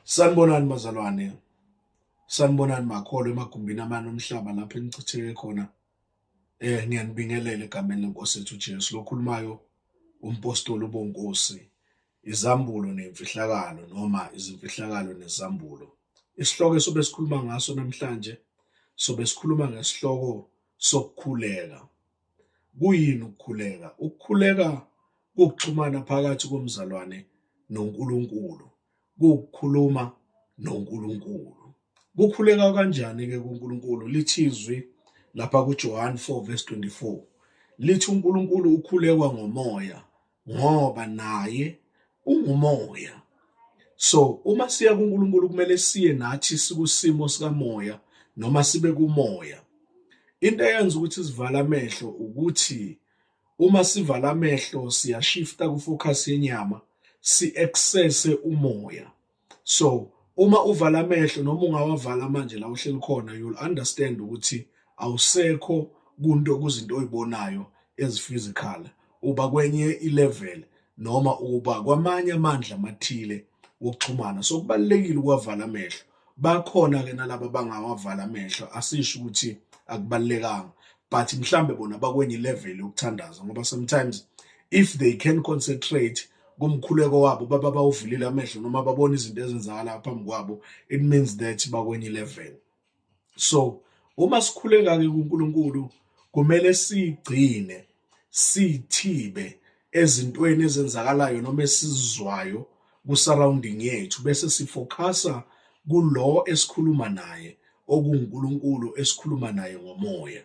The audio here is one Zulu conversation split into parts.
Sanibonani bazalwane, sanibonani makholwa emagumbini amanye omhlaba lapho enichitheke khona. Ngiyanibingelela egameni lenkosi yethu Jesu. Lokhulumayo umpostoli Bonginkosi, izambulo nemfihlakalo noma izimfihlakalo nezambulo. Isihloko esobe sikhuluma ngaso namhlanje sobe sikhuluma ngesihloko sokukhuleka. Kuyini ukukhuleka? Ukukhuleka kukuxhumana phakathi komzalwane noNkulunkulu. Kukhuluma noNkulunkulu. Kukhuleka kanjani-ke kuNkulunkulu? Lithi izwi lapha kuJohane 4:24. Lithi uNkulunkulu ukhulekwa ngomoya ngoba naye ungumoya. So, uma siya kuNkulunkulu kumele siye nathi sikusimo sikamoya noma sibe kumoya. Into eyenza ukuthi sivala amehlo ukuthi uma sivala amehlo siyashifta kufocus yenyama, si-accesse umoya. So, uma uvala amehlo noma ungawavala manje la uhleli khona, you'll understand ukuthi awusekho kuzinto oyibonayo ezi-physical, uba kwenye ilevel noma uba kwamanye amandla amathile wokuxhumana. So kubalulekile ukuwavala amehlo. Bakhona-ke nalaba abangawavala amehlo, asisho ukuthi akubalulekanga, but mhlambe bona bakwenye ilevel yokuthandaza, ngoba sometimes if they can concentrate kumkhuleko wabo baba bawuvulile amehlo noma babona izinto ezenzakala phambi kwabo, it means that bakwenye level. So uma sikhuleka-ke kuNkulunkulu kumele sigcine sithibe ezintweni ezenzakalayo noma esizizwayo ku-surrounding yethu, bese sifocusa kulo esikhuluma naye, okuNkulunkulu esikhuluma naye ngomoya.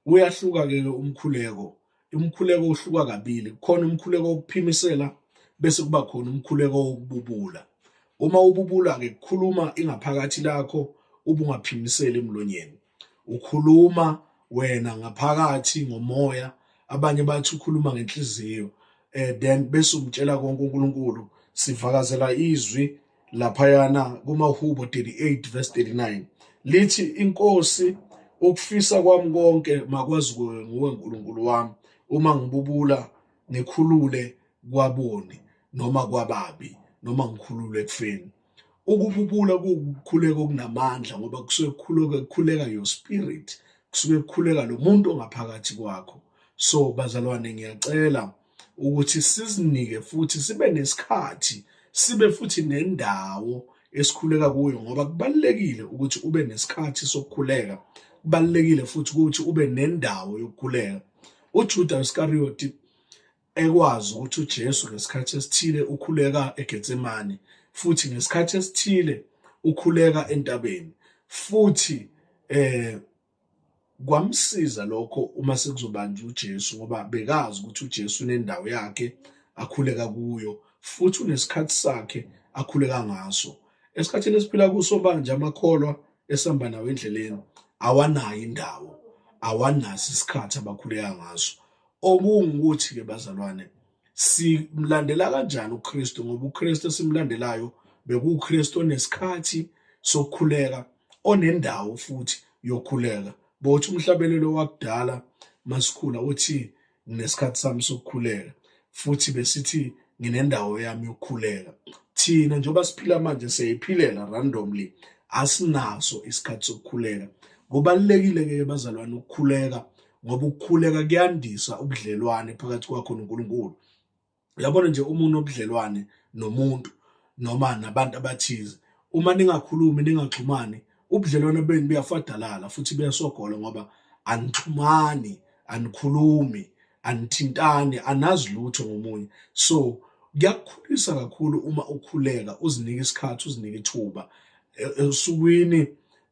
Uyahluka-ke umkhuleko. Umkhuleko uhluka kabili. Kukhona umkhuleko wokuphimisela bese kuba khona umkhuleko wokububula. Uma ububula-ke kukhuluma ingaphakathi lakho ubungaphimiseli emlonyeni. Ukhuluma wena ngaphakathi ngomoya, abanye bathi ukhuluma ngenhliziyo. Then bese umtshela konke uNkulunkulu. Sivakazela izwi laphayana kumaHubo 38:39. Lithi inkosi ukufisa kwami konke makwazi nguwe Nkulunkulu wami. Uma ngibubula ngikhulule kwaboni noma kwababi noma ngikhulule ekufeni. Ukububula kuwukukhuleka okunamandla ngoba kusuke kukhuleka your spirit, kusuke kukhuleka lo muntu ongaphakathi kwakho. So bazalwane, ngiyacela ukuthi sizinike futhi sibe nesikhathi, sibe futhi nendawo esikhuleka kuyo, ngoba kubalulekile ukuthi ube nesikhathi sokukhuleka. Kubalulekile futhi ukuthi ube nendawo yokukhuleka. uJuda Iskariyoti ekwazi ukuthi uJesu ngesikhathi esithile ukhuleka eGetsemane, futhi ngesikhathi esithile ukhuleka entabeni, futhi kwamsiza lokho uma sekuzobanja uJesu, ngoba bekazi ukuthi uJesu unendawo yakhe akhuleka kuyo, futhi unesikhathi sakhe akhuleka ngaso. Esikhathini esiphila kuso manje, amakholwa esihamba nawo endleleni awanayo indawo, awanaso isikhathi abakhuleka ngaso. Okungukuthi-ke bazalwane, simlandela kanjani uKristu? Ngoba uKristu esimlandelayo bekuwuKristu onesikhathi sokukhuleka, onendawo futhi yokukhuleka. Bothi umhlabelelo wakudala masikhula uthi nginesikhathi sami sokukhuleka, futhi besithi nginendawo yami yokukhuleka. Thina njengoba siphila manje siyayiphilela randomly, asinaso isikhathi sokukhuleka. Kubalulekile-ke bazalwane ukukhuleka, ngoba ukukhuleka kuyandisa ubudlelwane phakathi kwakho noNkulunkulu. Uyabona nje uma unobudlelwane nomuntu noma nabantu abathize, uma ningakhulumi ningaxhumani, ubudlelwane benu buyafadalala futhi buyasogola, ngoba anixhumani, anikhulumi, anithintani, anazi lutho ngomunye. So kuyakukhulisa kakhulu uma ukhuleka, uzinike isikhathi, uzinike ithuba esukwini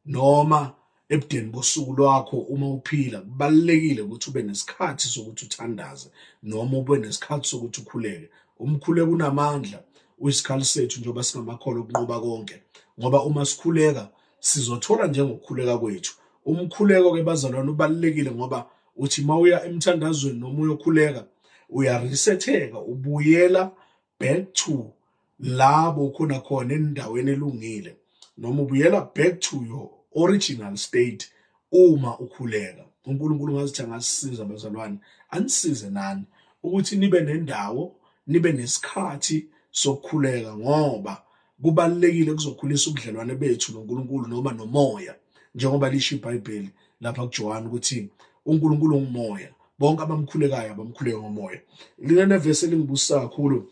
noma ebudeni bosuku lwakho. Uma uphila, kubalulekile ukuthi ube nesikhathi sokuthi uthandaze noma ube nesikhathi sokuthi ukhuleke. Umkhuleko unamandla, uyisikhali sethu njengoba singamakholwa ukunqoba konke, ngoba uma sikhuleka sizothola njengokukhuleka kwethu. Umkhuleko-ke bazalwane ubalulekile ngoba uthi uma uya emthandazweni noma uyokhuleka uyarisetheka, ubuyela back to labo ukhona khona endaweni elungile, noma ubuyela back to your original state uma ukhuleka. uNkulunkulu ngazithi angasisiza bazalwane, anisize nani ukuthi nibe nendawo, nibe nesikhathi sokukhuleka, ngoba kubalekile kuzokhulisa ubudlelwane bethu noNkulunkulu noma nomoya, njengoba lisho iBhayibheli lapha kuJohane ukuthi uNkulunkulu ungumoya, bonke abamkhulekayo abamkhuleke ngomoya. Lina vesi elingibusa kakhulu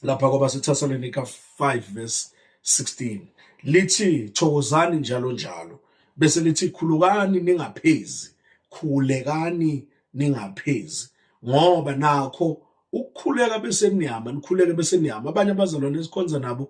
lapha kwabaseThesalonika 5 verse 16 lithi thokozani njalo njalo, bese lithi khulekani ningaphezi, khulekani ningaphezi, ngoba nakho ukukhuleka bese niyama, nikhuleke bese niyama. Abanye abazalwane esikhonza nabo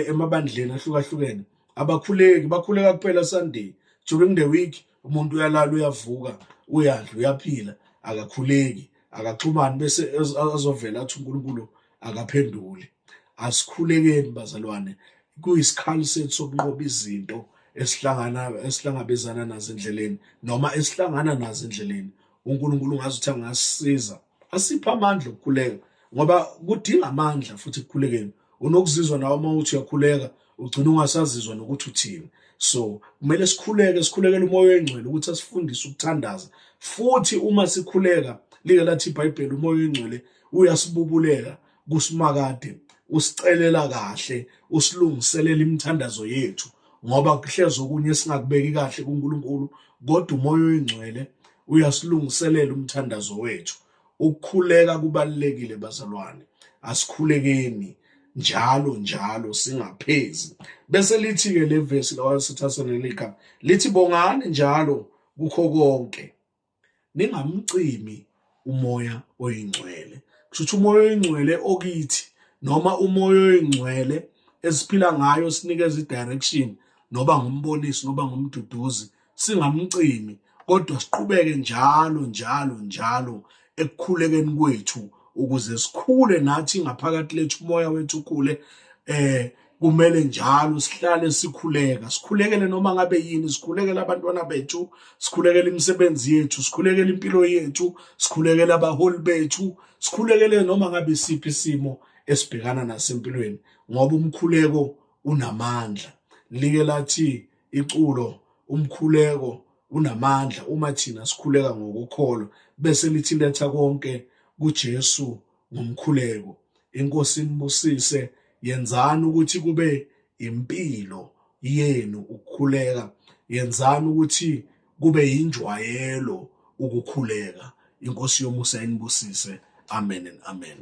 emabandleni ahlukahlukene abakhuleki, bakhuleka kuphela Sunday. During the week umuntu uyalala, uyavuka, uyadla, uyaphila, akakhuleki, akaxhumani, bese azovela athi uNkulunkulu akaphenduli. Asikhulekeni bazalwane, kuyisikhali sethu sokunqoba izinto esihlangabezana nazo endleleni noma esihlangana nazo endleleni. uNkulunkulu ngazuthi angasisiza, asiphe amandla okukhuleka, ngoba kudinga amandla futhi ekukhulekeni. Unokuzizwa nawe uma uthi uyakhuleka ugcina ungasazizwa nokuthi uthini. So kumele sikhulekele umoya oyingcwele ukuthi asifundise ukuthandaza, futhi uma sikhuleka, like lathi iBhayibheli, umoya oyingcwele uyasibubulela kusimakade, usicelela kahle, usilungiselela imithandazo yethu, ngoba kuhlezi okunye singakubeki kahle kuNkulunkulu, kodwa umoya oyingcwele uyasilungiselela umthandazo wethu. Ukukhuleka kubalulekile bazalwane, asikhulekeni njalo singaphezi. Bese lithi-ke le vesi lawaseThesalonika lithi bongani njalo kukho konke, ningamcimi umoya oyingcwele. Kusho umoya oyingcwele okithi noma umoya oyingcwele esiphila ngayo, sinikeza i-direction, noba ngumbonisi noba ngumduduzi, singamcimi, kodwa siqhubeke njalo ekukhulekeni kwethu, ukuze sikhule nathi ngaphakathi lethu, umoya wethu ukhule. Kumele njalo sihlale sikhulekele noma ngabe yini, sikhulekele abantwana bethu, sikhulekele imisebenzi yethu, sikhulekele impilo yethu, sikhulekele abaholi bethu, sikhulekele noma ngabe siphi isimo esibhekana nasempilweni, ngoba umkhuleko unamandla. Like lathi iculo, umkhuleko unamandla uma thina sikhuleka ngokukholwa. Bese lithi letha konke kuJesu ngomkhuleko. Inkosi inibusise, yenzani ukuthi kube impilo yenu ukukhuleka, yenzani ukuthi kube injwayelo ukukhuleka. Inkosi yomusa inibusise. Amen and amen.